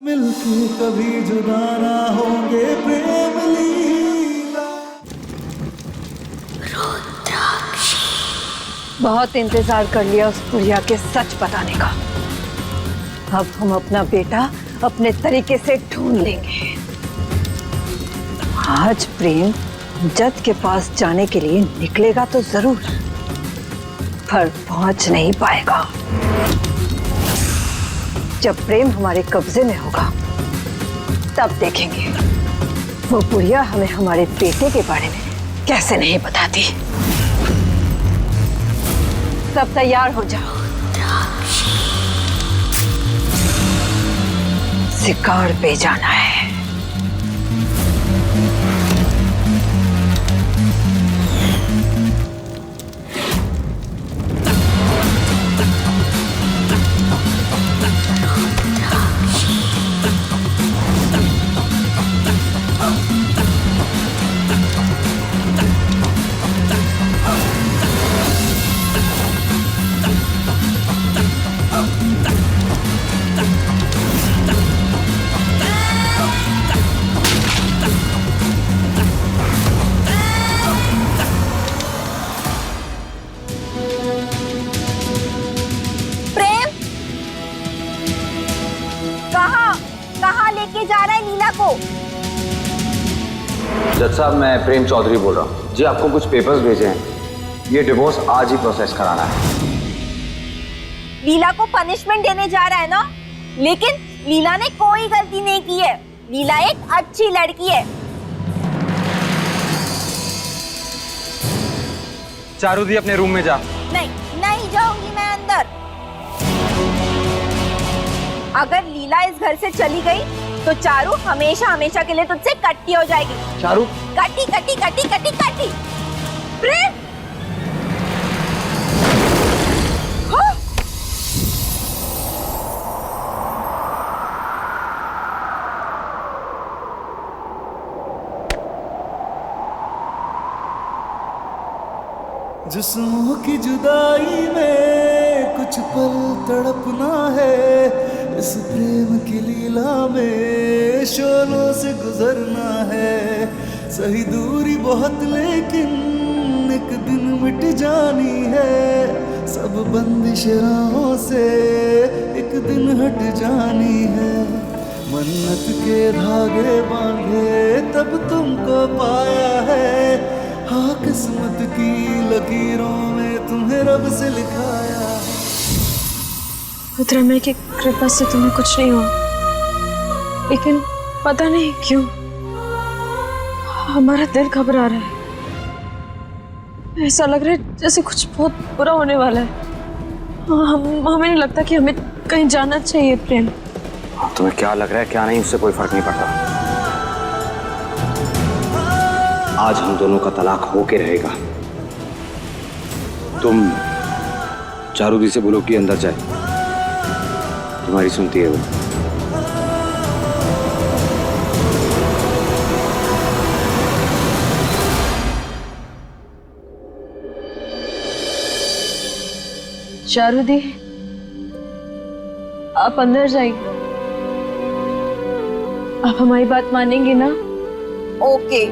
मिलके कभी जुदा ना होंगे प्रेम लीला। बहुत इंतजार कर लिया उस बुढ़िया के सच बताने का। अब हम अपना बेटा अपने तरीके से ढूंढ लेंगे। आज प्रेम जज के पास जाने के लिए निकलेगा तो जरूर, पर पहुंच नहीं पाएगा। जब प्रेम हमारे कब्जे में होगा तब देखेंगे वो बुढ़िया हमें हमारे बेटे के बारे में कैसे नहीं बताती। सब तैयार हो जाओ, शिकार पे जाना है। कहाँ लेके जा रहा है लीला को? जज साहब, मैं प्रेम चौधरी बोल रहा हूँ जी। आपको कुछ पेपर्स भेजे हैं, ये डिवोर्स आज ही प्रोसेस कराना है। लीला को पनिशमेंट देने जा रहा है ना, लेकिन लीला ने कोई गलती नहीं की है। लीला एक अच्छी लड़की है। चारू दी, अपने रूम में जा। नहीं, नहीं जाऊंगी मैं अंदर। अगर लीला इस घर से चली गई तो चारू हमेशा हमेशा के लिए तुझसे कट्टी हो जाएगी। चारू, कट्टी कट्टी कट्टी कट्टी कट्टी। प्रेम, हाँ? जिस्मों की जुदाई में कुछ पल तड़पना है, इस प्रेम की लीला में शोलों से गुजरना है। सही दूरी बहुत लेकिन एक दिन मिट जानी है, सब बंदिश राहों से एक दिन हट जानी है। मन्नत के धागे बांधे तब तुमको पाया है, हाँ किस्मत की लकीरों में तुम्हें रब से लिखाया। रुद्रमय की कृपा से तुम्हें कुछ नहीं हुआ, लेकिन पता नहीं क्यों हमारा दिल घबरा रहा है। ऐसा लग रहा है जैसे कुछ बहुत बुरा होने वाला है। हमें नहीं लगता कि हमें कहीं जाना चाहिए। प्रेम, तुम्हें क्या लग रहा है क्या नहीं, उससे कोई फर्क नहीं पड़ता। आज हम दोनों का तलाक होके रहेगा। तुम चारू दी से बोलो कि अंदर जाए, तुम्हारी सुनती है वो। चारू दी, आप अंदर जाइए। आप हमारी बात मानेंगे ना? ओके।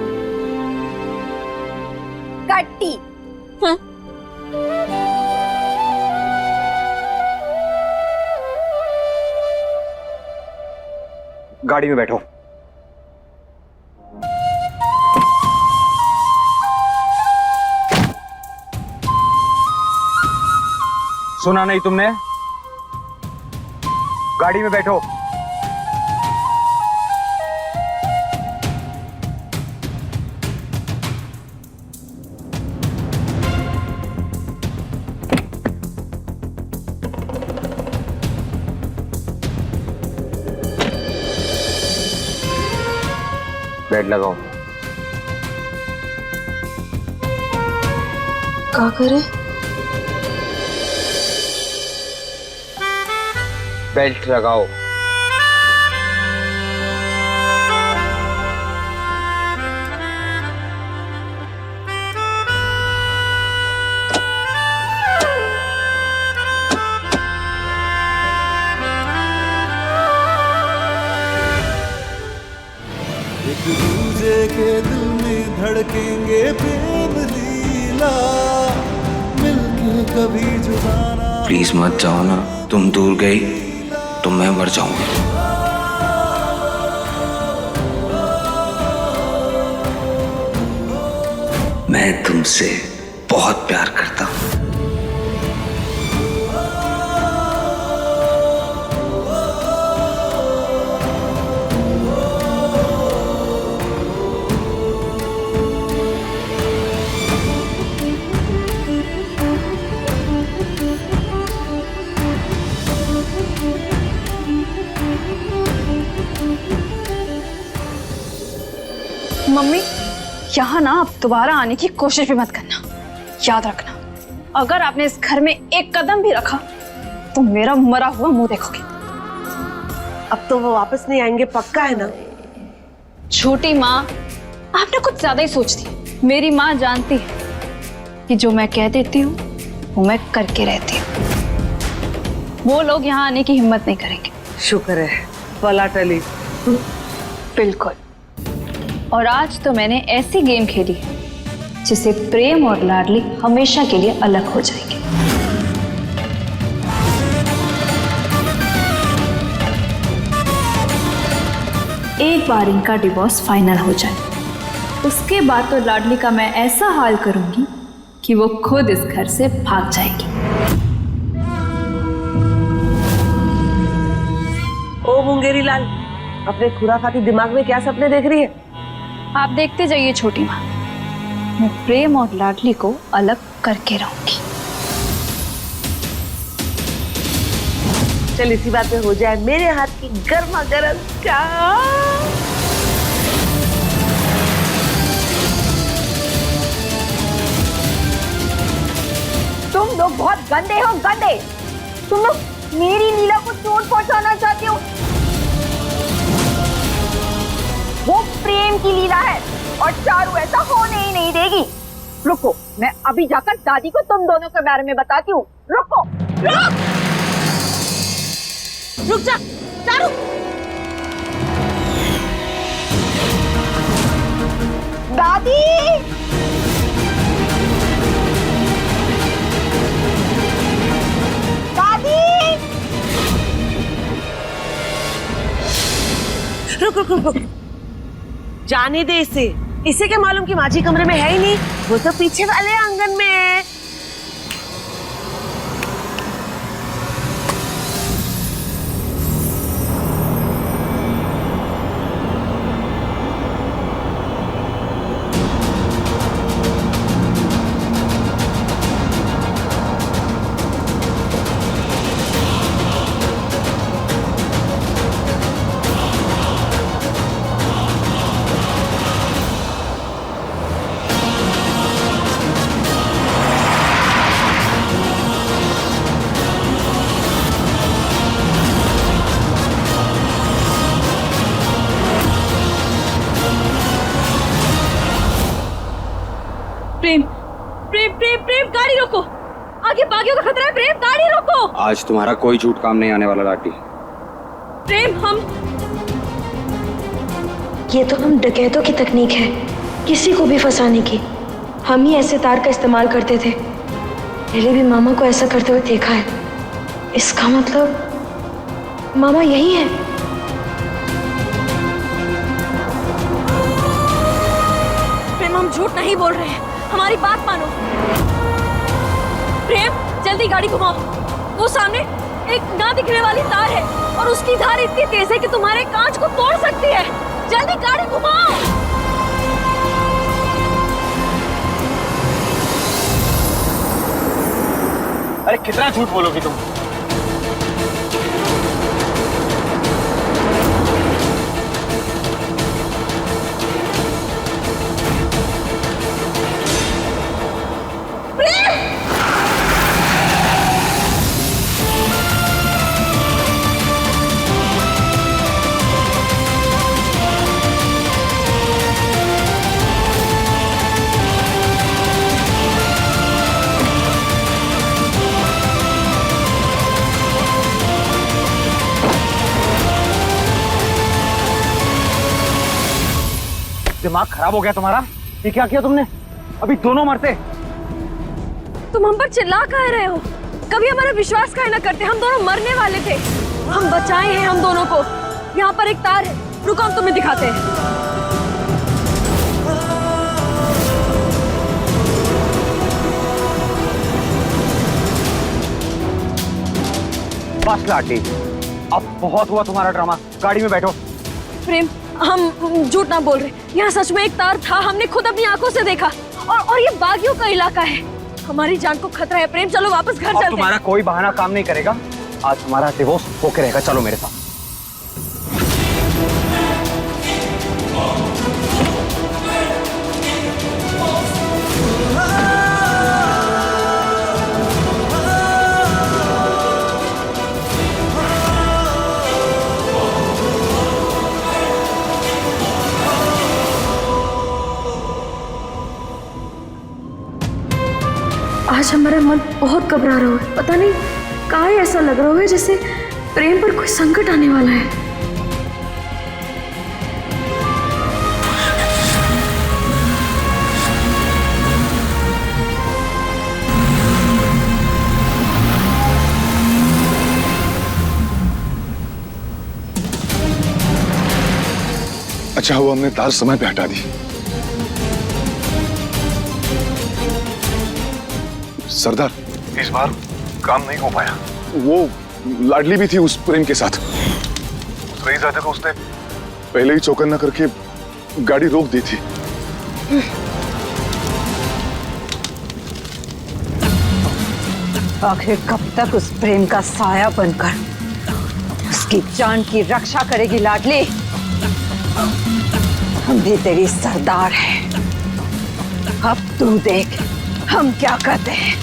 कट्टी। गाड़ी में बैठो। सुना नहीं तुमने? गाड़ी में बैठो। बेल्ट लगाओ। क्या करे? बेल्ट लगाओ। एक दूजे के दिल में धड़केंगे प्रेम लीला, मिलके कभी जुदा ना। प्लीज मत जाओ ना, तुम दूर गई तो मैं मर जाऊंगा। मैं तुमसे बहुत प्यार करता हूं। मम्मी, यहाँ ना आप दोबारा आने की कोशिश भी मत करना। याद रखना, अगर आपने इस घर में एक कदम भी रखा तो मेरा मरा हुआ मुंह देखोगे। अब तो वो वापस नहीं आएंगे, पक्का है ना? छोटी माँ, आपने कुछ ज्यादा ही सोच दिया। मेरी माँ जानती है कि जो मैं कह देती हूँ वो मैं करके रहती हूँ। वो लोग यहाँ आने की हिम्मत नहीं करेंगे। शुक्र है पला टली। बिल्कुल। और आज तो मैंने ऐसी गेम खेली है जिससे प्रेम और लाडली हमेशा के लिए अलग हो जाएंगे। एक बार इनका डिवोर्स फाइनल हो जाए, उसके बाद तो लाडली का मैं ऐसा हाल करूंगी कि वो खुद इस घर से भाग जाएगी। ओ मुंगेरी लाल, अपने खुराफाती दिमाग में क्या सपने देख रही है? आप देखते जाइए छोटी माँ, मैं प्रेम और लाडली को अलग करके रहूंगी। चल इसी बात पे हो जाए मेरे हाथ की गर्मा गर्म चाय। तुम लोग बहुत गंदे हो, गंदे। तुम लोग मेरी लीला को चोट पहुंचाना चाहते हो। वो प्रेम की लीला है और चारू ऐसा होने ही नहीं देगी। रुको, मैं अभी जाकर दादी को तुम दोनों के बारे में बताती हूँ। रुको, रुक जा चारू। दादी, दादी। रुक रुक रुक रुक, जाने दे इसे। इसे क्या मालूम कि माझी कमरे में है ही नहीं, वो तो पीछे वाले आंगन में है। प्रेम, प्रेम, प्रेम, प्रेम, गाड़ी रोको। आगे बागियों का खतरा है। प्रेम, गाड़ी रोको। आज तुम्हारा कोई झूठ काम नहीं आने वाला लाडली। प्रेम, हम ये तो हम डकैतों की तकनीक है, किसी को भी फंसाने की। हम ही ऐसे तार का इस्तेमाल करते थे। पहले भी मामा को ऐसा करते हुए देखा है। इसका मतलब मामा यही है। प्रेम, हम झूठ नहीं बोल रहे हैं, हमारी बात मानो। प्रेम, जल्दी गाड़ी घुमाओ। वो सामने एक ना दिखने वाली तार है और उसकी धार इतनी तेज है कि तुम्हारे कांच को तोड़ सकती है। जल्दी गाड़ी घुमाओ। अरे कितना झूठ बोलोगी तुम? दिमाग खराब हो गया तुम्हारा? ये क्या किया तुमने? अभी दोनों मरते। तुम हम पर चिल्ला काहे रहे हो? कभी हमारा विश्वास काहे ना करते? हम दोनों मरने वाले थे, हम बचाए हैं हम दोनों को। यहाँ पर एक तार है, रुको हम तुम्हें दिखाते हैं। बस लाटी, अब बहुत हुआ तुम्हारा ड्रामा। गाड़ी में बैठो। प्रेम, हम झूठ ना बोल रहे, यहाँ सच में एक तार था, हमने खुद अपनी आंखों से देखा। और ये बागियों का इलाका है, हमारी जान को खतरा है। प्रेम चलो वापस घर चलते हैं। तुम्हारा कोई बहाना काम नहीं करेगा। आज हमारा डिवोर्स होके रहेगा। चलो मेरे साथ। आज हमारा मन बहुत घबरा रहा है, पता नहीं काहे ऐसा लग रहा है जैसे प्रेम पर कोई संकट आने वाला है। अच्छा हुआ हमने तार समय पे हटा दी। सरदार, इस बार काम नहीं हो पाया। वो लाडली भी थी उस प्रेम के साथ। उस रईसजादे को उसने पहले ही चौकन्ना करके गाड़ी रोक दी थी। आखिर कब तक उस प्रेम का साया बनकर उसकी जान की रक्षा करेगी लाडली? हम भी तेरी सरदार हैं। अब तू देख हम क्या करते हैं।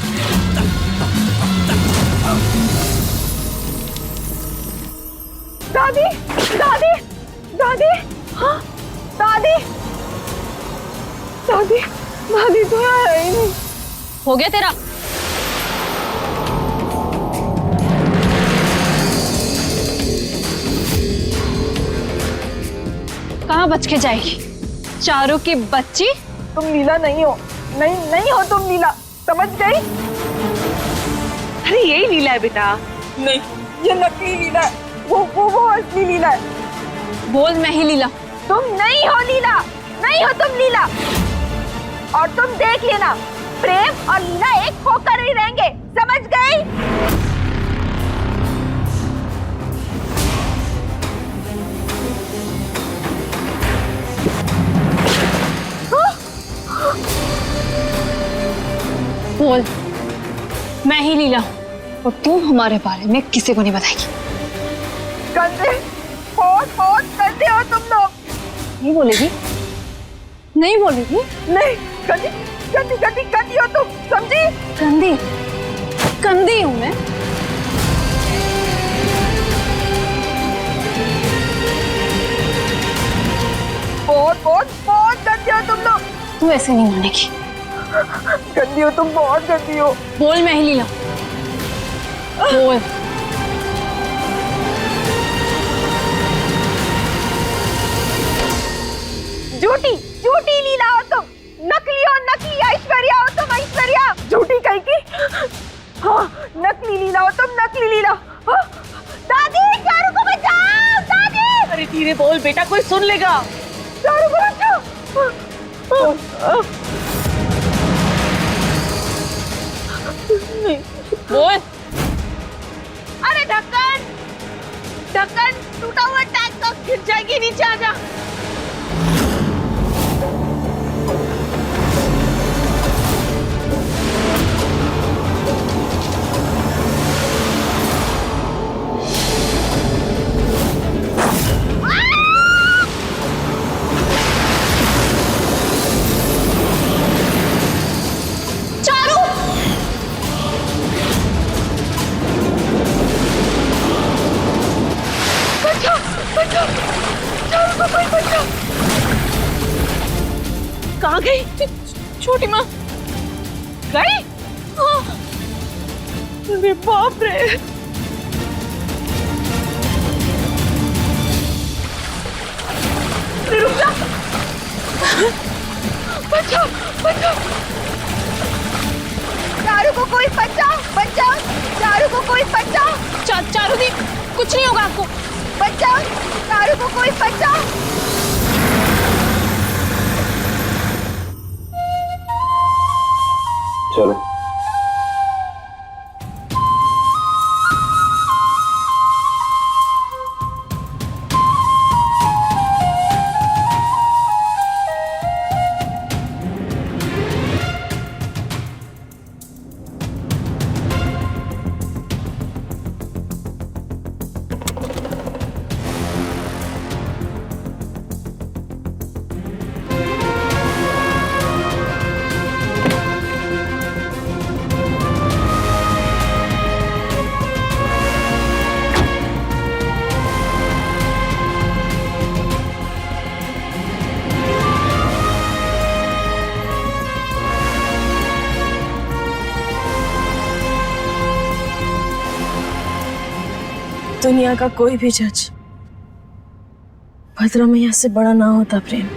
दादी, दादी, दादी, हाँ, दादी, दादी, दादी तो है ही नहीं। हो गया तेरा? कहाँ बच के जाएगी? चारों की बच्ची? तुम लीला नहीं हो, नहीं हो तुम लीला, समझ गई? अरे यही लीला है बेटा। नहीं, ये नकली लीला है, वो असली लीला है। बोल मैं ही लीला। तुम नहीं हो लीला, नहीं हो तुम लीला। और तुम देख लेना, प्रेम और लीला एक होकर ही रहेंगे, समझ गई? बोल मैं ही लीला हूँ और तू हमारे बारे में किसी को नहीं बताएगी। गंदे, बहुत गंदे हो तुम लोग। नहीं बोलेगी? नहीं बोलेगी? नहीं, गंदी हो तुम, समझी? गंदी हूँ मैं? बहुत गंदे हो तुम लोग। तू ऐसे नहीं मानेगी। गंदी हो तुम, बहुत गंदी हो। बोल मैं ही लीला। बोल। झूठी लीला हो तुम, नकली ऐश्वर्या हो तुम, ऐश्वर्या झूठी कहीं की। हाँ, नकली लीला हो तुम, नकली लीला। हाँ, दादी चारू को बचाओ, दादी। अरे धीरे बोल बेटा, कोई सुन लेगा। चारू को बचाओ। बोल। अरे ढक्कन टूटा हुआ टैंक का, गिर जाएगी, नीचे आ जा। कहाँ गई छोटी माँ? गई? अरे बाप रे। रुक जा। बचाओ, चारू को कोई बचाओ, बचाओ, चारू को कोई बचाओ। चारू दी, कुछ नहीं होगा आपको। बचाओ, चारू को कोई बचाओ। चलो। दुनिया का कोई भी जज भद्रा मैया से बड़ा ना होता प्रेम।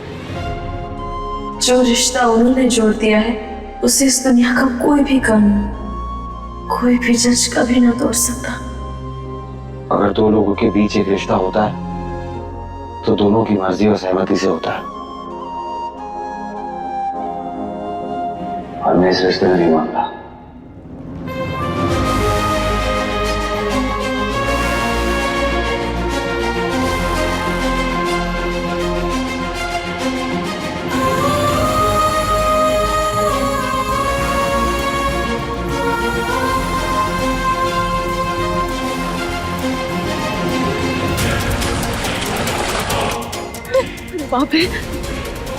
जो रिश्ता उन्होंने जोड़ दिया है उसे इस दुनिया का कोई भी कानून, कोई भी जज कभी ना तोड़ सकता। अगर दो लोगों के बीच एक रिश्ता होता है तो दोनों की मर्जी और सहमति से होता है, और मैं इस रिश्ते में नहीं मानता। बाप रे,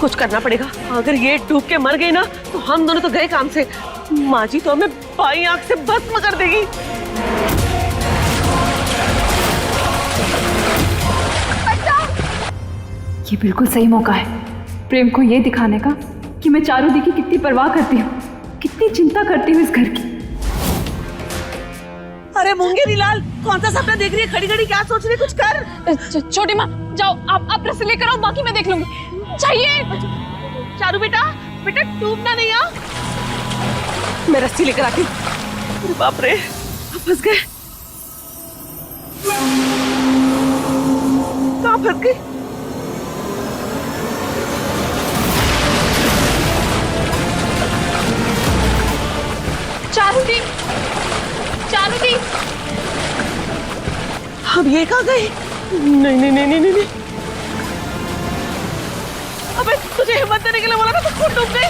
कुछ करना पड़ेगा। अगर ये डूब के मर गई ना तो हम दोनों तो गए काम से। माँ जी तो हमें बाई आंख से भस्म कर देगी। ये बिल्कुल सही मौका है प्रेम को ये दिखाने का कि मैं चारू दी की कितनी परवाह करती हूँ, कितनी चिंता करती हूँ इस घर की। अरे मुंगेरी लाल, कौन सा सपना देख रही है? खड़ी खड़ी क्या सोच रही है? कुछ कर। छोटी माँ जाओ, आप रस्सी लेकर आओ, बाकी मैं देख लूंगी। चाहिए चारू बेटा, बेटा डूबना नहीं। आ मैं रस्सी लेकर आती हूँ। अरे बाप रे, फंस गए। कहाँ फंस गई? चारू दी, चारू दी। अब ये कहाँ गई? नहीं नहीं नहीं नहीं नहीं। अबे तुझे हिम्मत देने के लिए बोला था तो खुद डूब गई।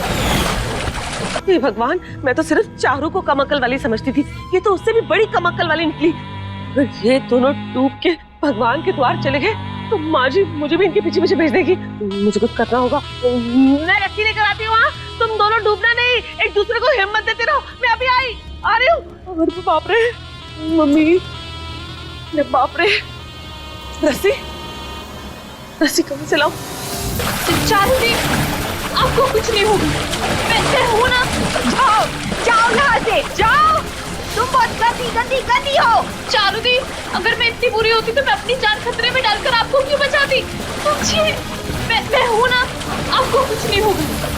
हे भगवान, मैं तो सिर्फ चारू को कम अकल वाली समझती थी, ये तो उससे भी बड़ी कम अकल वाली निकली। अगर ये दोनों डूब के भगवान के द्वार चले गए तो माँ जी मुझे भी इनके पीछे पीछे भेज देगी। मुझे कुछ करना होगा। मैं रस्सी लेकर आती हूँ। तुम दोनों डूबना नहीं, एक दूसरे को हिम्मत देते रहो। मैं अभी आ रही हूँ। अरे बाप रे मम्मी, बाप रे, रस्सी रस्सी कहाँ से लाऊं? चारू दी, आपको कुछ नहीं होगा, मैं हूं ना। जाओ, जाओ यहाँ से, जाओ। तुम बहुत गंदी गंदी हो। चारू दी, अगर मैं इतनी बुरी होती तो मैं अपनी जान खतरे में डालकर आपको क्यों बचाती? समझिए, मैं हूं ना, आपको कुछ नहीं होगा।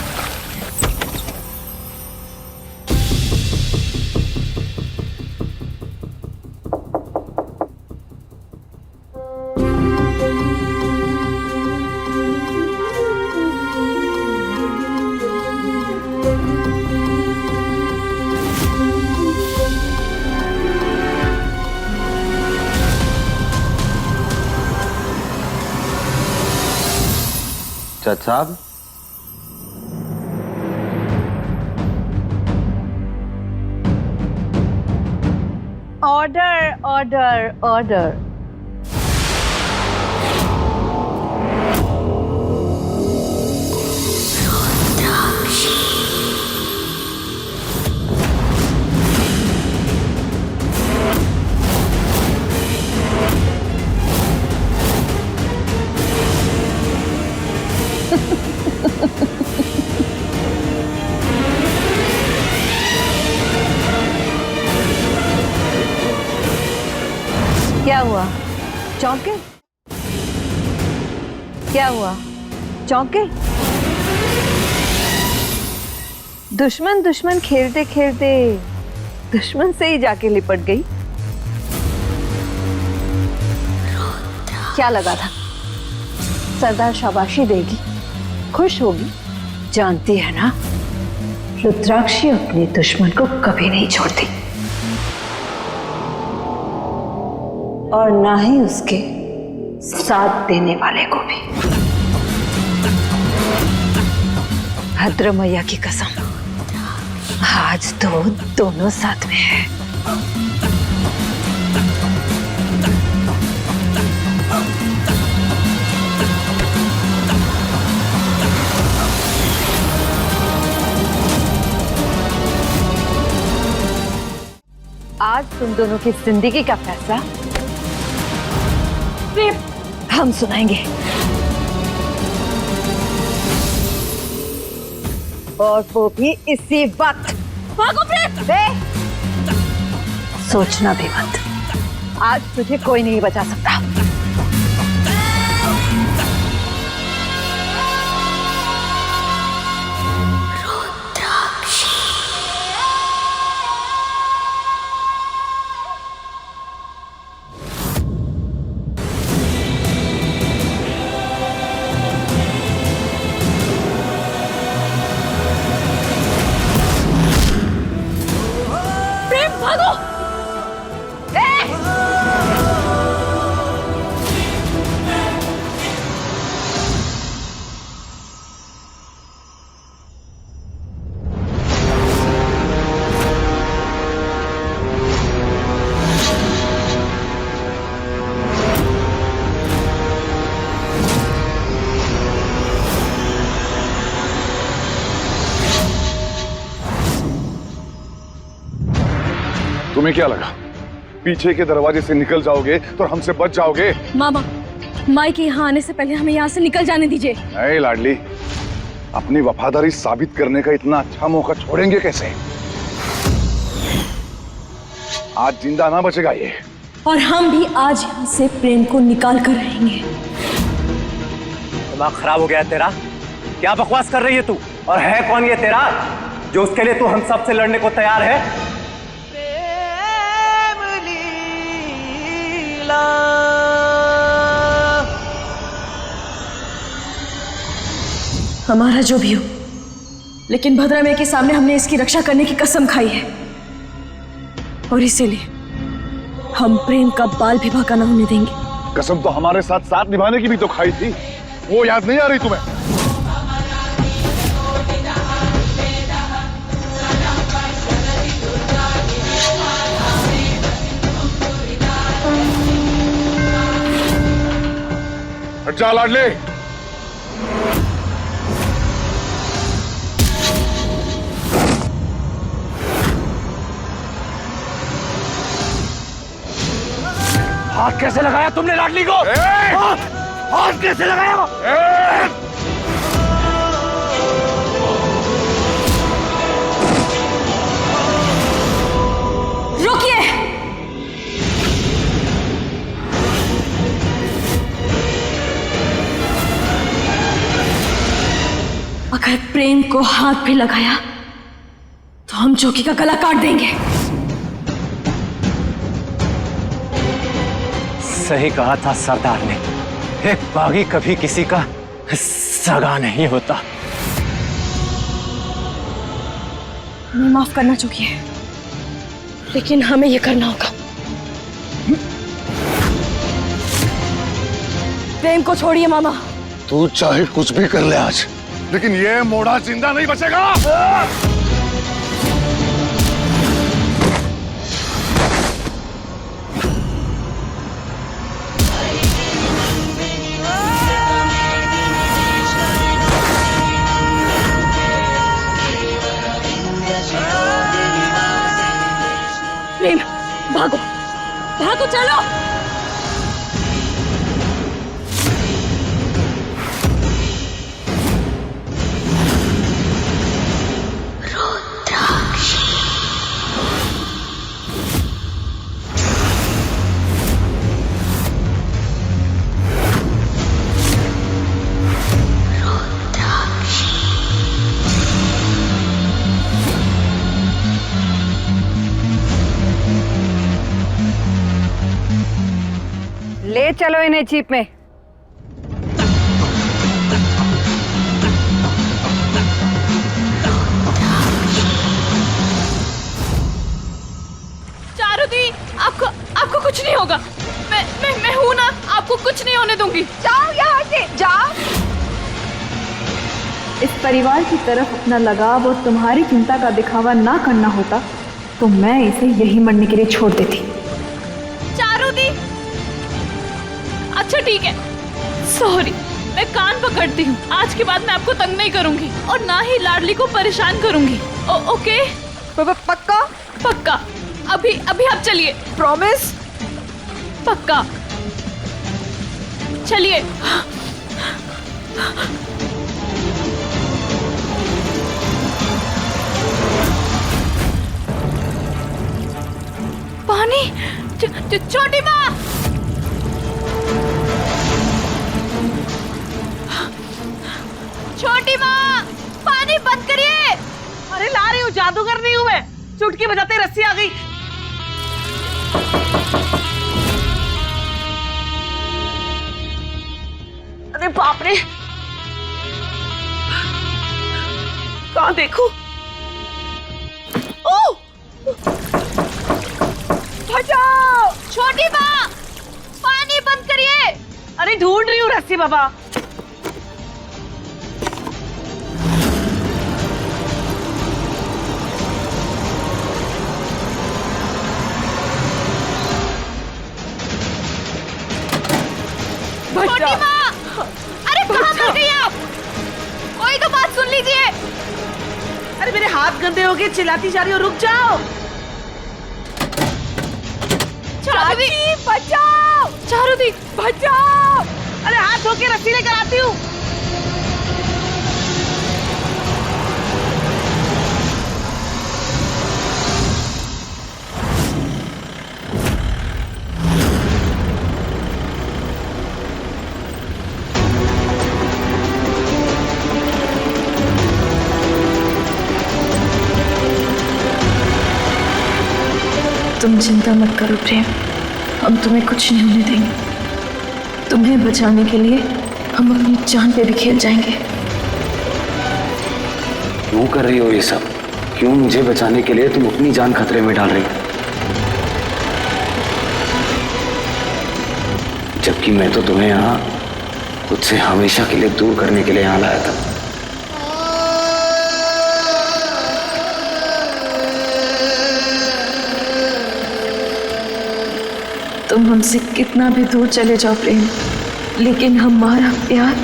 जज साहब, ऑर्डर ऑर्डर ऑर्डर। क्या हुआ, चौंक गए? क्या हुआ, चौंक गए? दुश्मन दुश्मन खेलते खेलते दुश्मन से ही जाके लिपट गई। क्या लगा था सरदार शाबाशी देगी, खुश होगी? जानती है ना, रुद्राक्षी अपने दुश्मन को कभी नहीं छोड़ती और ना ही उसके साथ देने वाले को भी। भद्र मैया की कसम, आज तो दोनों साथ में है। आज तुम दोनों की जिंदगी का फैसला हम सुनाएंगे, और वो भी इसी वक्त। सोचना भी मत, आज तुझे कोई नहीं बचा सकता। तुम्हें क्या लगा पीछे के दरवाजे से निकल जाओगे तो हमसे बच जाओगे? मामा, माई के यहाँ आने से पहले हमें यहाँ से निकल जाने दीजिए। नहीं लाडली, अपनी वफादारी साबित करने का इतना अच्छा मौका छोड़ेंगे कैसे? आज जिंदा ना बचेगा ये। और हम भी आज यहाँ से प्रेम को निकाल कर रहेंगे। दिमाग खराब हो गया है तेरा? क्या बकवास कर रही है तू? और है कौन ये तेरा जो उसके लिए तू हम सब से लड़ने को तैयार है? हमारा जो भी हो, लेकिन भद्रा मैया के सामने हमने इसकी रक्षा करने की कसम खाई है, और इसीलिए हम प्रेम का बाल भी बांका न होने देंगे। कसम तो हमारे साथ साथ निभाने की भी तो खाई थी, वो याद नहीं आ रही तुम्हें? हट जा लाडले। हाथ कैसे लगाया तुमने लाडली को? हाथ कैसे लगाया? रुकिए! अगर प्रेम को हाथ भी लगाया तो हम चौकी का गला काट देंगे। सही कहा था सरदार ने, एक बागी कभी किसी का सगा नहीं होता। हमें माफ करना चाहिए, लेकिन हमें यह करना होगा। प्रेम को छोड़िए मामा। तू चाहे कुछ भी कर ले आज, लेकिन ये मोड़ा जिंदा नहीं बचेगा। प्रेम, भागो भागो, चलो। चलो इन्हें जीप में। चारुदी, आपको कुछ नहीं होगा। मैं हूं ना, आपको कुछ नहीं होने दूंगी। जाओ यहाँ से, जाओ। इस परिवार की तरफ अपना लगाव और तुम्हारी चिंता का दिखावा ना करना होता तो मैं इसे यही मरने के लिए छोड़ देती। चारुदी, अच्छा ठीक है, सॉरी, मैं कान पकड़ती हूँ। आज के बाद मैं आपको तंग नहीं करूंगी और ना ही लाडली को परेशान करूंगी। ओके? पक्का? पक्का। अभी आप चलिए। प्रॉमिस? पक्का। चलिए। पानी, छोटी माँ, छोटी माँ, पानी बंद करिए। अरे ला रही हूँ, जादूगर नहीं हूँ मैं। चुटकी बजाते रस्सी आ गई। अरे बाप रे, कहाँ देखूं? ओह! बचाओ! छोटी माँ, पानी बंद करिए। अरे ढूंढ रही हूँ रस्सी बाबा। छोटी माँ, अरे कहाँ भाग गई आप? कोई तो बात सुन लीजिए। अरे मेरे हाथ गंदे हो गए, चिल्लाती जा रही हो, रुक जाओ। चारुदी, बचाओ! चारुदी, बचाओ! अरे हाथ धो के रस्सी लेकर आती हूँ। तुम चिंता मत करो प्रेम, हम तुम्हें कुछ नहीं होने देंगे। तुम्हें बचाने के लिए हम अपनी जान पे भी खेल जाएंगे। क्यों कर रही हो ये सब? क्यों मुझे बचाने के लिए तुम अपनी जान खतरे में डाल रही हो? जबकि मैं तो तुम्हें यहाँ खुद से हमेशा के लिए दूर करने के लिए यहाँ लाया था। तुम हमसे कितना भी दूर चले जाओ प्रेम, लेकिन हमारा प्यार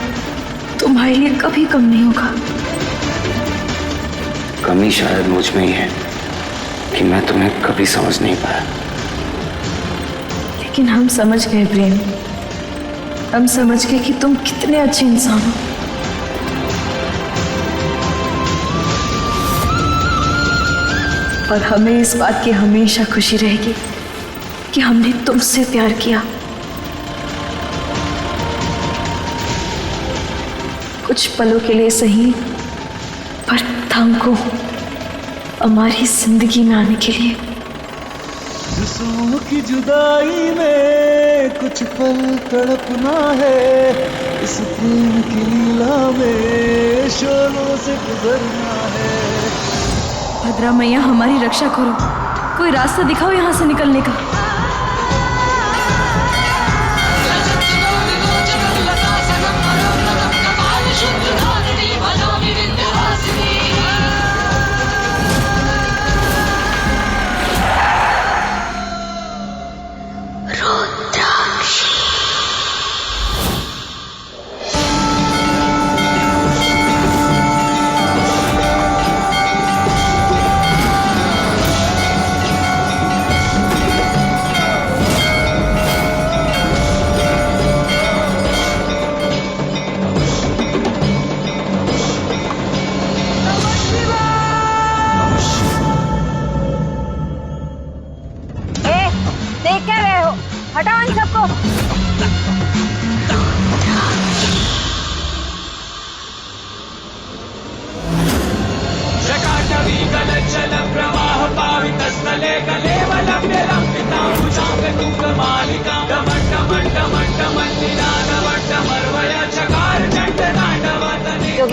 तुम्हारे लिए कभी कम नहीं होगा। कमी शायद मुझ में ही है कि मैं तुम्हें कभी समझ नहीं पाया। लेकिन हम समझ गए प्रेम, हम समझ गए कि तुम कितने अच्छे इंसान हो। और हमें इस बात की हमेशा खुशी रहेगी कि हमने तुमसे प्यार किया। कुछ पलों के लिए सही, पर तुमको हमारी जिंदगी में आने के लिए। जुस्मों की जुदाई में कुछ पल तड़पना है, इस प्रेम की लीला में शोलों से गुजरना है। भद्रा मैया हमारी रक्षा करो, कोई रास्ता दिखाओ यहाँ से निकलने का।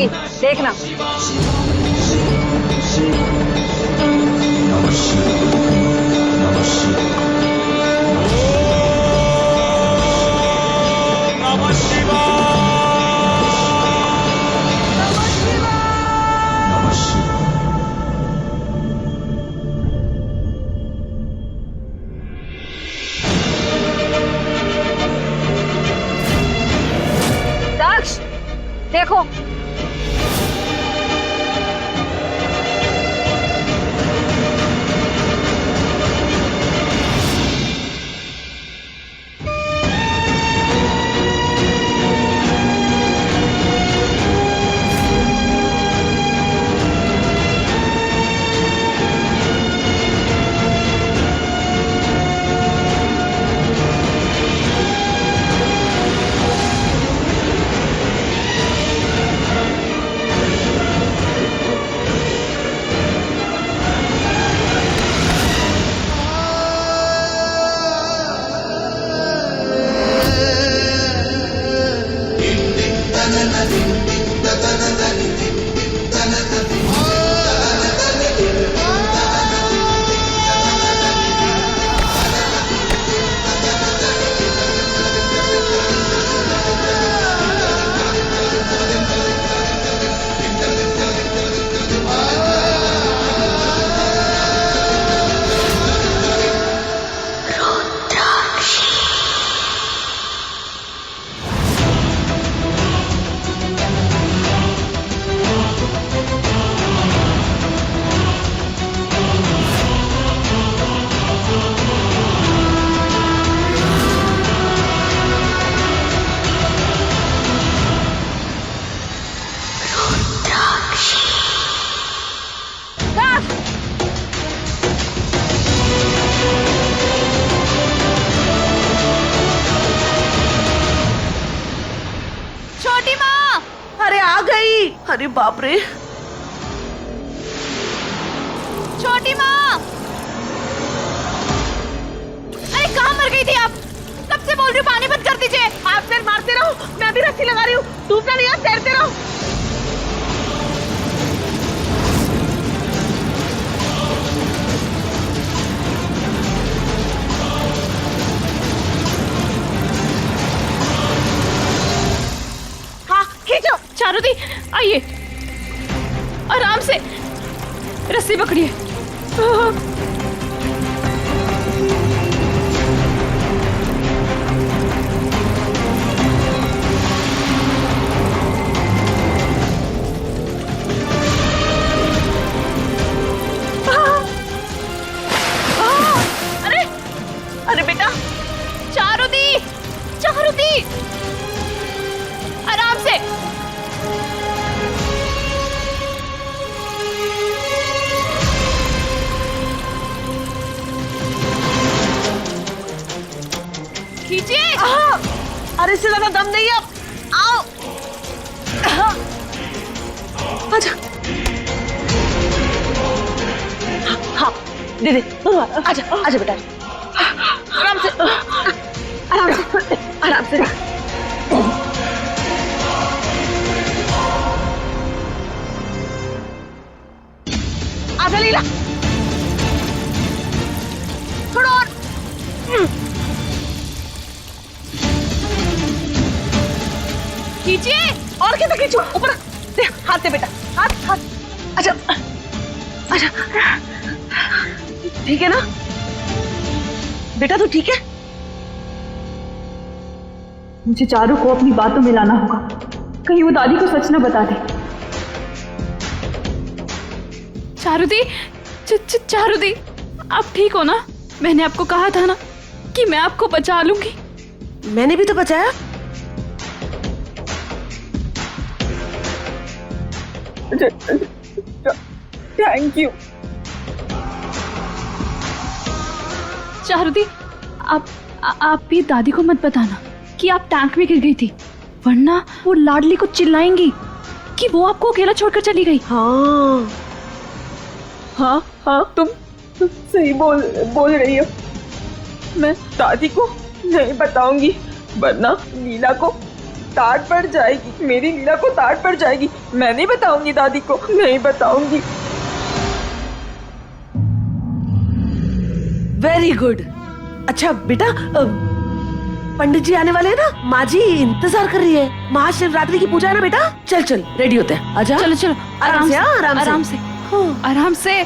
होगी, देखना। दक्ष, देखो। छोटी माँ, अरे आ गई। अरे बाप रे, छोटी माँ, अरे कहाँ मर गई थी आप? कब से बोल रही हूँ पानी बंद कर दीजिए। आप सिर मारते रहो, मैं अभी रस्सी लगा रही हूँ। डूबना नहीं है, तैरते रहो। हाँ खींचो। चारुदी आइए, आराम से रस्सी पकड़िए। अरे अरे बेटा, चारुदी, चारुदी, आराम से। खींचिए। अरे इससे ज्यादा दम नहीं है अब। आओ, आजा। हाँ दे दे, आजा आजा बेटा, आराम से, आराम से, आराम से। आजा लीला, थोड़ा और। खींचिए। और कैसे खींचो? ऊपर दे, हाथ दे बेटा, हाथ हाथ। अच्छा अच्छा, ठीक है ना बेटा? तू ठीक है? मुझे चारू को अपनी बातों में लाना होगा, कहीं वो दादी को सच न बता दे। चारुदी, चारुदी, आप ठीक हो ना? मैंने आपको कहा था ना कि मैं आपको बचा लूंगी। मैंने भी तो बचाया। Thank you. चारुदी, आप भी दादी को मत बताना कि आप टैंक में गिर गई थी, वरना वो लाडली को चिल्लाएंगी कि वो आपको अकेला छोड़कर चली गई। हाँ हाँ हाँ, तुम सही बोल रही हो। मैं दादी को नहीं बताऊंगी, वरना लीला को डांट पड़ जाएगी, मेरी लीला को डांट पड़ जाएगी। मैं नहीं बताऊंगी दादी को, नहीं बताऊंगी। Very good. अच्छा बेटा, पंडित जी आने वाले हैं ना, माँ जी इंतजार कर रही है। महाशिवरात्रि की पूजा है ना बेटा, चल चल रेडी होते हैं, आजा। चलो चलो, आराम से, हाँ, आराम आराम से। से, आराम से।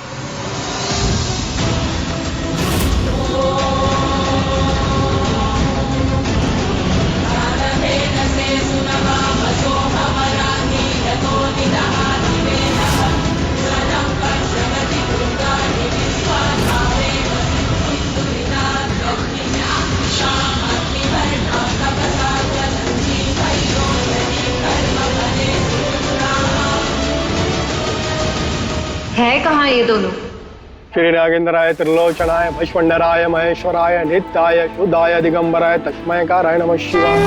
है कहाँ ये दोनों? श्री नागेंद्राय त्रिलोचनाय भस्मंडराय महेश्वराय नित्याय शुद्धाय दिगंबराय तस्मै काराय नमः शिवाय।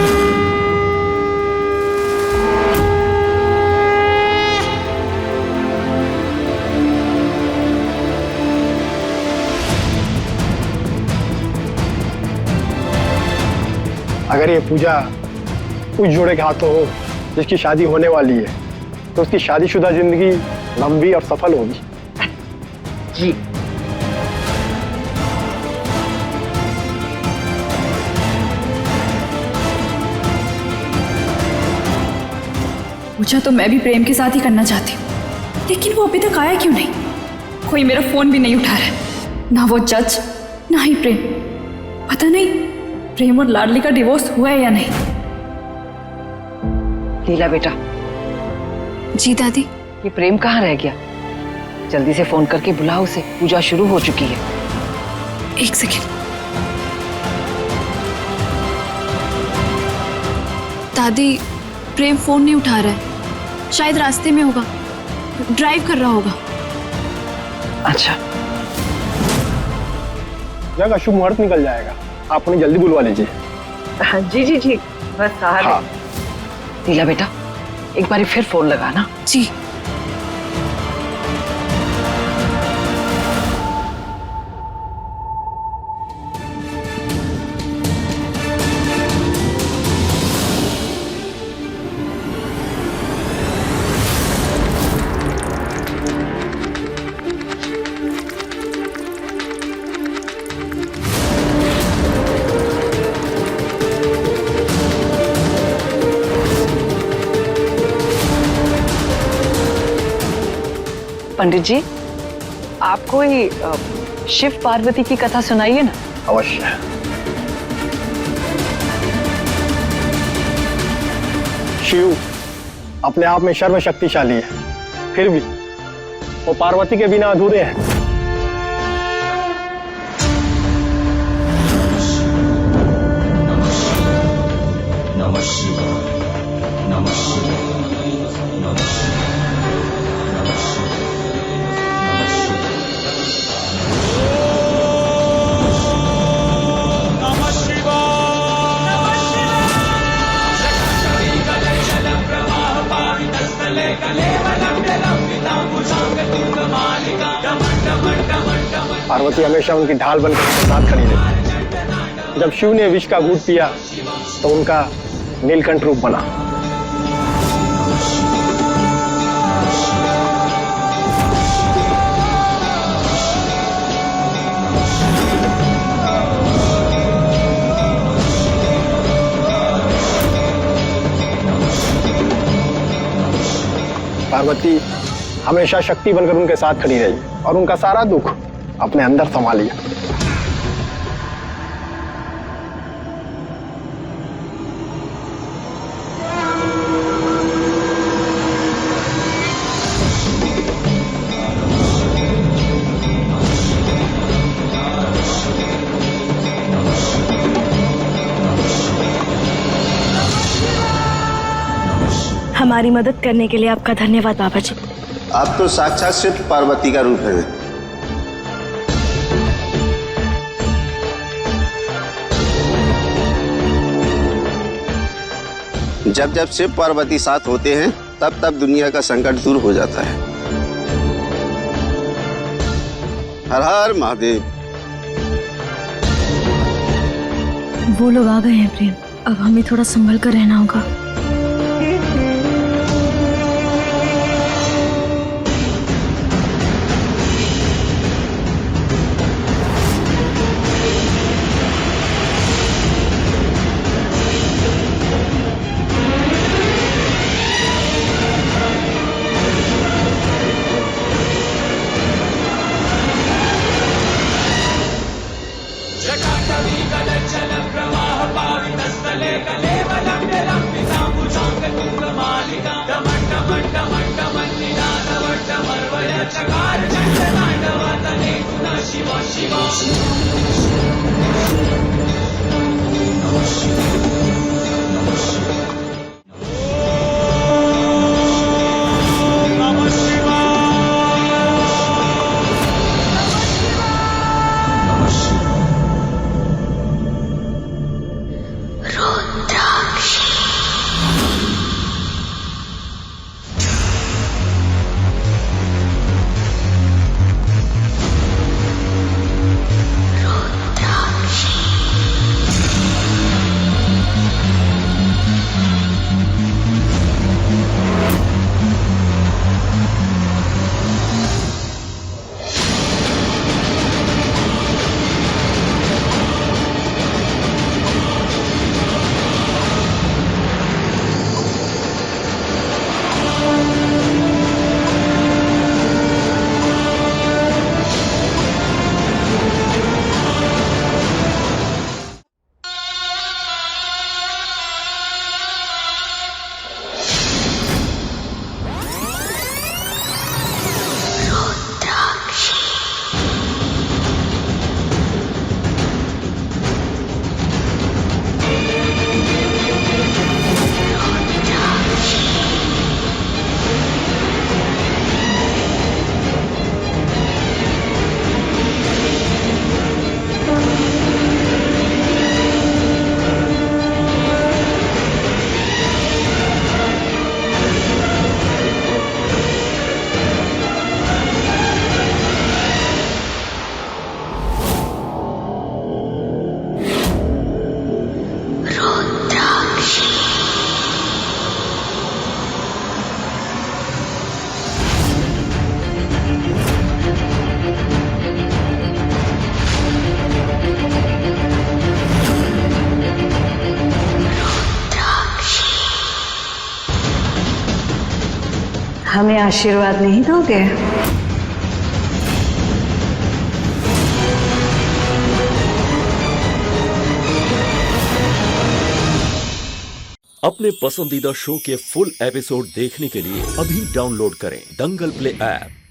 अगर ये पूजा उस जोड़े के हाथों हो जिसकी शादी होने वाली है, तो उसकी शादीशुदा जिंदगी लंबी और सफल होगी। जी पूछा तो मैं भी प्रेम के साथ ही करना चाहती हूँ, लेकिन वो अभी तक आया क्यों नहीं? कोई मेरा फोन भी नहीं उठा रहा है, ना वो जज ना ही प्रेम। पता नहीं प्रेम और लाडली का डिवोर्स हुआ है या नहीं। लीला बेटा, जी दादी। ये प्रेम कहाँ रह गया? जल्दी से फोन करके बुलाओ उसे, पूजा शुरू हो चुकी है। एक सेकेंड। दादी, प्रेम फोन नहीं उठा रहा है, शायद रास्ते में होगा, ड्राइव कर रहा होगा। अच्छा, जगह शुभ मुहूर्त निकल जाएगा, आप उन्हें जल्दी बुलवा लीजिए। जी जी जी, बस आ रहे। हाँ। लीला बेटा, एक बार फिर फोन लगाना। जी। पंडित जी, आप कोई शिव पार्वती की कथा सुनाइए ना। अवश्य। शिव अपने आप में सर्वशक्तिशाली है, फिर भी वो पार्वती के बिना अधूरे हैं। पार्वती हमेशा उनकी ढाल बनकर उनके साथ खड़ी रही। जब शिव ने विष का घूंट पिया तो उनका नीलकंठ रूप बना। पार्वती हमेशा शक्ति बनकर उनके साथ खड़ी रही और उनका सारा दुख अपने अंदर समा लिया। हमारी मदद करने के लिए आपका धन्यवाद बाबा जी। आप तो साक्षात शिव पार्वती का रूप है। जब जब शिव पार्वती साथ होते हैं तब तब दुनिया का संकट दूर हो जाता है। हर हर महादेव। वो लोग आ गए हैं प्रेम, अब हमें थोड़ा संभल कर रहना होगा। हमें आशीर्वाद नहीं दोगे? अपने पसंदीदा शो के फुल एपिसोड देखने के लिए अभी डाउनलोड करें दंगल प्ले ऐप।